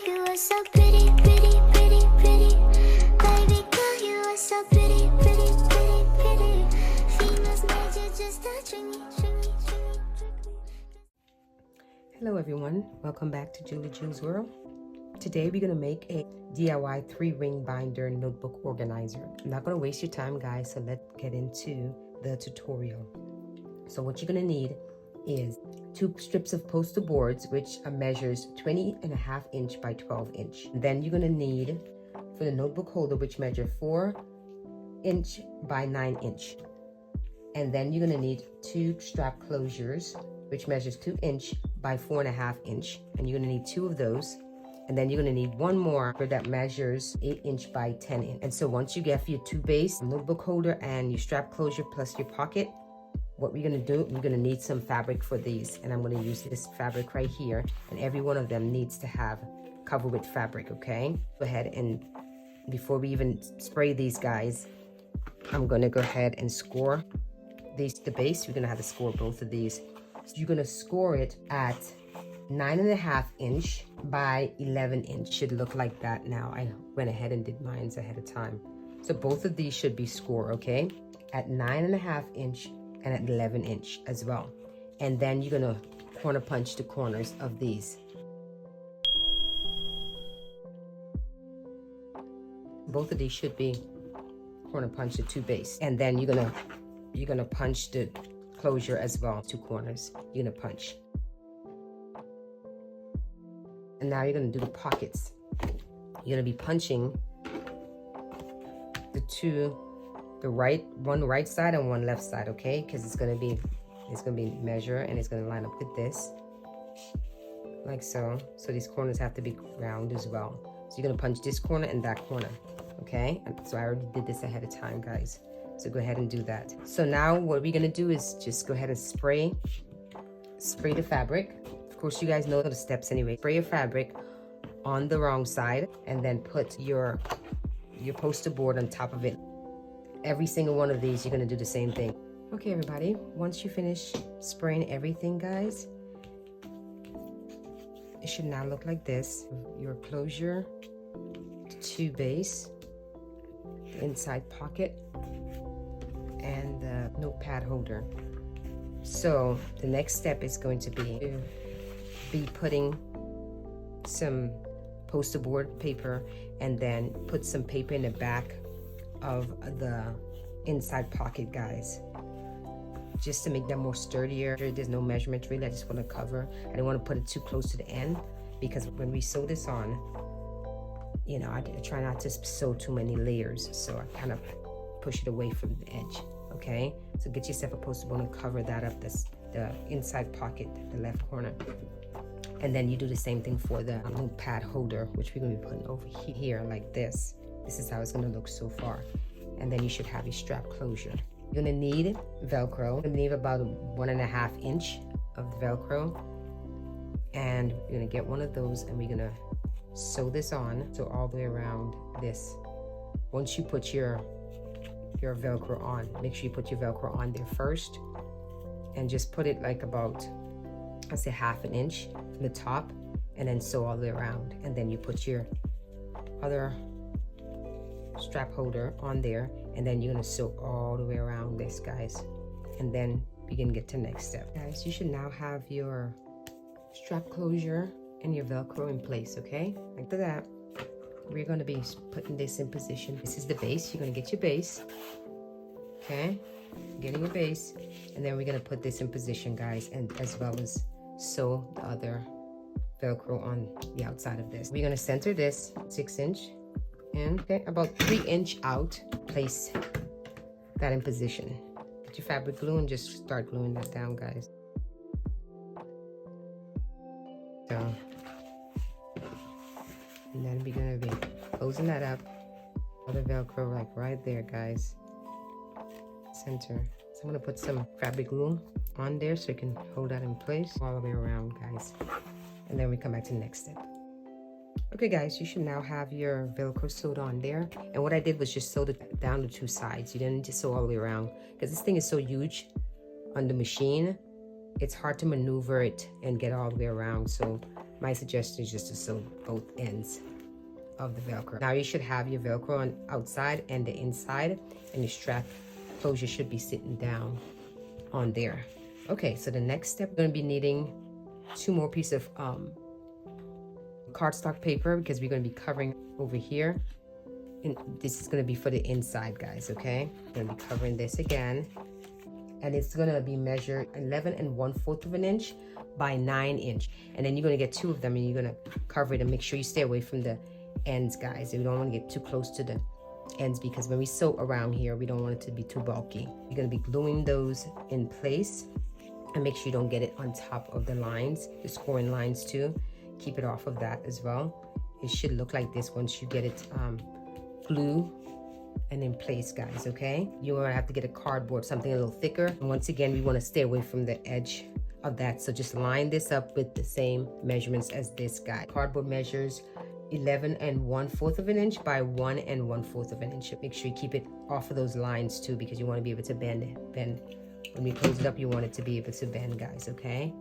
girl, you are so pretty, pretty, pretty, pretty. Baby girl, you are so pretty, pretty, pretty, pretty. Females made you just a trick me, trick me, trick me, trick me. Hello everyone, welcome back to Julie Jules World. Today we're going to make a DIY 3-ring binder notebook organizer. I'm not going to waste your time guys, so let's get into the tutorial. So what you're going to need is 2 strips of poster boards which measures 20.5 inch by 12 inch. Then you're going to need for the notebook holder which measure 4 inch by 9 inch. And then you're going to need 2 strap closures which measures 2 inch by 4.5 inch, and you're going to need 2 of those. And then you're going to need 1 more that measures 8 inch by 10 inch. And so once you get your 2 base notebook holder and your strap closure plus your pocket, what we're going to do, we're going to need some fabric for these, and I'm going to use this fabric right here, and every one of them needs to have cover with fabric. Okay, go ahead, and before we even spray these guys, I'm going to go ahead and score these. The base, you're going to have to score both of these. So you're going to score it at 9.5 inch by 11 inch. Should look like that now. I went ahead and did mine ahead of time. So both of these should be score, okay, at 9.5 inch and at 11 inch as well. And then you're going to corner punch the corners of these. Both of these should be corner punch the 2 base. And then you're gonna punch the closure as well, 2 corners. You're gonna punch. And now you're gonna do the pockets. You're gonna be punching one right side and one left side, okay? Because it's gonna be measure, and it's gonna line up with this, like so. So these corners have to be round as well. So you're gonna punch this corner and that corner, okay? So I already did this ahead of time, guys. So go ahead and do that. So now what we're gonna do is just go ahead and spray the fabric. Of course, you guys know the steps anyway. Spray your fabric on the wrong side, and then put your poster board on top of it. Every single one of these, you're gonna do the same thing. Okay, everybody, once you finish spraying everything, guys, it should now look like this. Your closure, 2 base, the inside pocket, and the notepad holder. So the next step is going to be putting some poster board paper, and then put some paper in the back of the inside pocket, guys, just to make them more sturdier. There's no measurement really, I just want to cover. I don't want to put it too close to the end, because when we sew this on, you know, I try not to sew too many layers, so I kind of push it away from the edge. Okay, so get yourself a poster board and cover that up, the inside pocket, the left corner. And then you do the same thing for the notepad holder, which we're going to be putting over here like this. This is how it's going to look so far. And then you should have your strap closure. You're going to need Velcro. You're going to need about 1.5 inch of Velcro. And you're going to get one of those, and we're going to sew this on, so all the way around this. Once you put your Velcro on, make sure you put your Velcro on there first, and just put it like about, I'd say 1/2 inch from the top, and then sew all the way around. And then you put your other strap holder on there, and then you're going to sew all the way around this, guys, and then begin to get to the next step. Guys, you should now have your strap closure and your Velcro in place, okay? After that, we're going to be putting this in position. This is the base. You're going to get your base, okay? Getting your base, and then we're going to put this in position, guys, and as well as sew the other Velcro on the outside of this. We're going to center this 6 inch, and okay, about 3 inch out, place that in position. Get your fabric glue and just start gluing that down, guys. So, and then we're gonna be closing that up. Other Velcro like right there, guys. Center. So I'm gonna put some fabric glue on there so you can hold that in place all the way around, guys. And then we come back to the next step. Okay, guys, you should now have your Velcro sewed on there. And what I did was just sewed it down the 2 sides. You didn't need to sew all the way around, because this thing is so huge on the machine. it's hard to maneuver it and get all the way around. So my suggestion is just to sew both ends of the Velcro. Now you should have your Velcro on outside and the inside, and your strap closure should be sitting down on there. Okay, so the next step, we're going to be needing 2 more pieces of cardstock paper, because we're going to be covering over here. And this is going to be for the inside, guys, okay? We're going to be covering this again. And it's going to be measured 11 1/4 of an inch by 9 inch. And then you're going to get 2 of them, and you're going to cover it, and make sure you stay away from the ends, guys. We don't want to get too close to the ends, because when we sew around here, we don't want it to be too bulky. You're going to be gluing those in place, and make sure you don't get it on top of the lines, the scoring lines too. Keep it off of that as well. It should look like this once you get it glue and in place, guys, okay? You're gonna have to get a cardboard, something a little thicker. And once again, we want to stay away from the edge of that, so just line this up with the same measurements as this guy. Cardboard measures 11 1/4 of an inch by 1 1/4 of an inch. Make sure you keep it off of those lines too, because you want to be able to bend. When we close it up, you want it to be able to bend, guys, okay?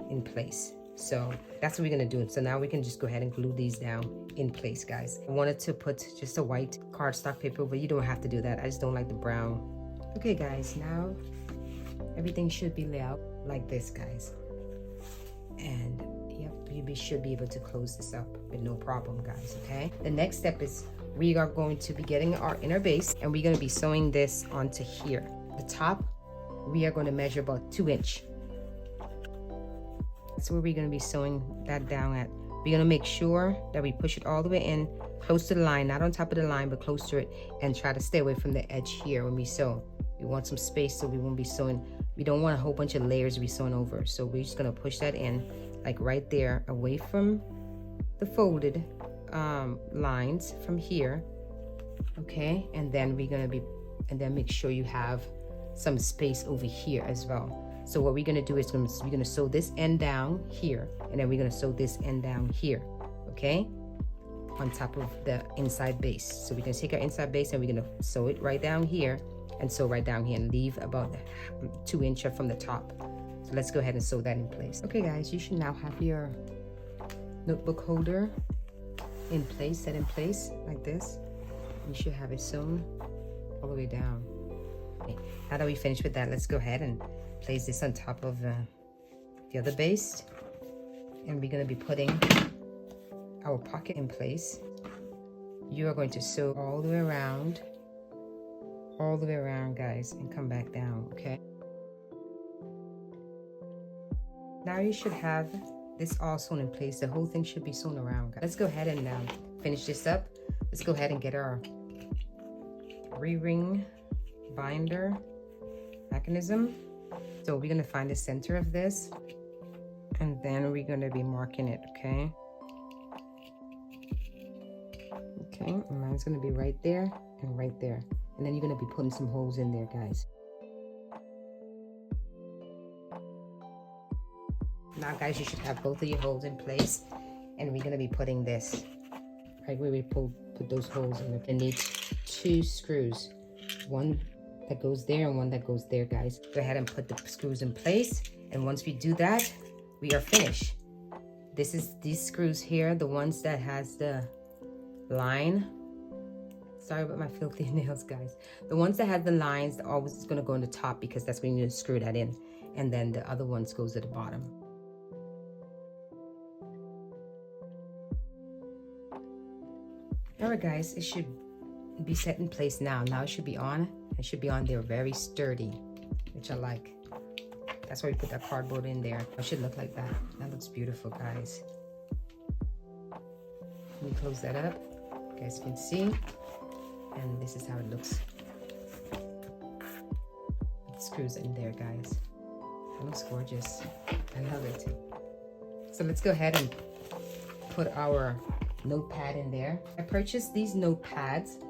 In place. So that's what we're gonna do. So now we can just go ahead and glue these down in place, guys. I wanted to put just a white cardstock paper, but you don't have to do that. I just don't like the brown. Okay, guys, now everything should be laid out like this, guys. And yep, you should be able to close this up with no problem, guys, okay? The next step is we are going to be getting our inner base, and we're gonna be sewing this onto here. The top, we are going to measure about 2 inch. That's where we're going to be sewing that down at. We're going to make sure that we push it all the way in, close to the line, not on top of the line, but close to it, and try to stay away from the edge here when we sew. We want some space, so we won't be sewing. We don't want a whole bunch of layers to be sewn over. So we're just going to push that in, like right there, away from the folded lines from here. Okay, and then we're going to be, and then make sure you have some space over here as well. So what we're gonna do is we're gonna sew this end down here, and then we're gonna sew this end down here, okay? On top of the inside base. So we're gonna take our inside base, and we're gonna sew it right down here, and sew right down here, and leave about 2 inches from the top. So let's go ahead and sew that in place. Okay, guys, you should now have your notebook holder in place, set in place like this. You should have it sewn all the way down. Okay. Now that we finished with that, let's go ahead and place this on top of the other base, and we're going to be putting our pocket in place. You are going to sew all the way around, guys, and come back down, okay? Now you should have this all sewn in place. The whole thing should be sewn around, guys. Let's go ahead and finish this up. Let's go ahead and get our re-ring binder mechanism. So we're going to find the center of this, and then we're going to be marking it, okay? Okay, and mine's going to be right there and right there. And then you're going to be putting some holes in there, guys. Now, guys, you should have both of your holes in place, and we're going to be putting this right where we put those holes in. We're going to need 2 screws, one that goes there and one that goes there, guys. Go ahead and put the screws in place, and once we do that, we are finished. This is these screws here, the ones that has the line. Sorry about my filthy nails, guys. The ones that have the lines are always going to go on the top, because that's when you screw that in, and then the other ones goes at the bottom. All right, guys, it should be set in place now. Now it should be on. It should be on there very sturdy, which I like. That's why we put that cardboard in there. It should look like that. That looks beautiful, guys. Let me close that up. You guys can see. And this is how it looks. It screws in there, guys. That looks gorgeous. I love it. So let's go ahead and put our notepad in there. I purchased these notepads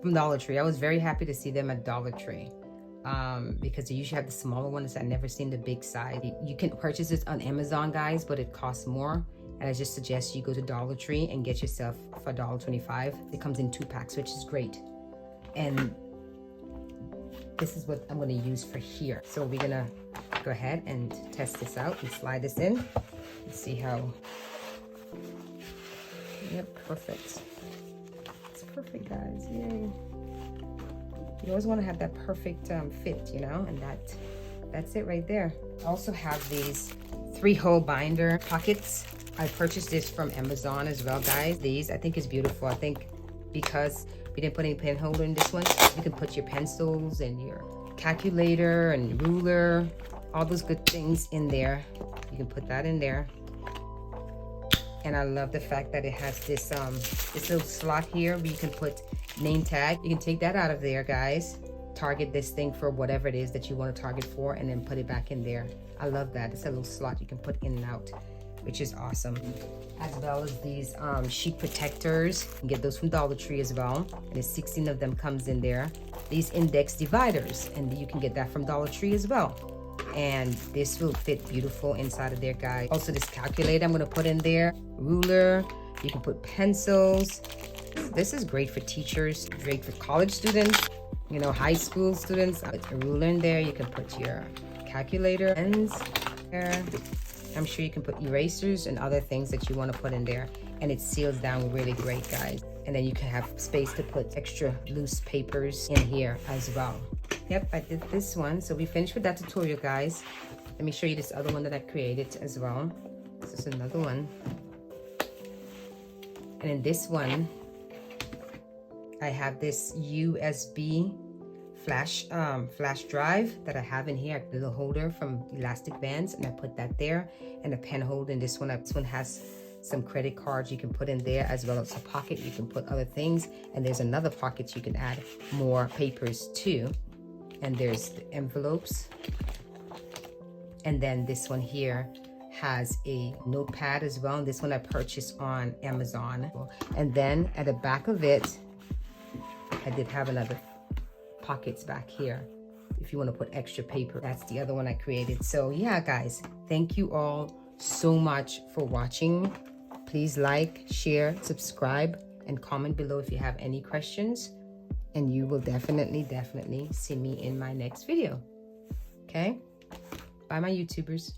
from Dollar Tree. I was very happy to see them at Dollar Tree because they usually have the smaller ones. I've never seen the big size. You can purchase this on Amazon, guys, but it costs more. And I just suggest you go to Dollar Tree and get yourself for $1.25. It comes in 2 packs, which is great. And this is what I'm going to use for here. So we're going to go ahead and test this out and slide this in and see how. Yep, perfect. It's perfect, guys. Yay. You always want to have that perfect fit, you know, and that's it right there. I also have these 3-hole binder pockets. I purchased this from Amazon as well, guys. These I think is beautiful. I think because we didn't put any pen holder in this one, you can put your pencils and your calculator and ruler, all those good things in there. You can put that in there. And I love the fact that it has this this little slot here where you can put name tag. You can take that out of there, guys. Target this thing for whatever it is that you want to target for, and then put it back in there. I love that. It's a little slot you can put in and out, which is awesome. As well as these sheet protectors. You can get those from Dollar Tree as well. And there's 16 of them comes in there. These index dividers, and you can get that from Dollar Tree as well. And this will fit beautiful inside of there, guys. Also, this calculator I'm gonna put in there. Ruler, you can put pencils. This is great for teachers, great for college students, you know, high school students. Put a ruler in there. You can put your calculator ends there. I'm sure you can put erasers and other things that you want to put in there, and it seals down really great, guys. And then you can have space to put extra loose papers in here as well. Yep, I did this one. So we finished with that tutorial, guys. Let me show you this other one that I created as well. This is another one. And in this one, I have this USB flash drive that I have in here, a little holder from elastic bands, and I put that there, and a pen holder in this one. This one has some credit cards you can put in there, as well as a pocket you can put other things, and there's another pocket you can add more papers to, and there's the envelopes. And then this one here has a notepad as well, and this one I purchased on Amazon. And then at the back of it, I did have another pockets back here if you want to put extra paper. That's the other one I created. So yeah, guys, thank you all so much for watching. Please like, share, subscribe, and comment below if you have any questions, and you will definitely see me in my next video. Okay, bye my YouTubers.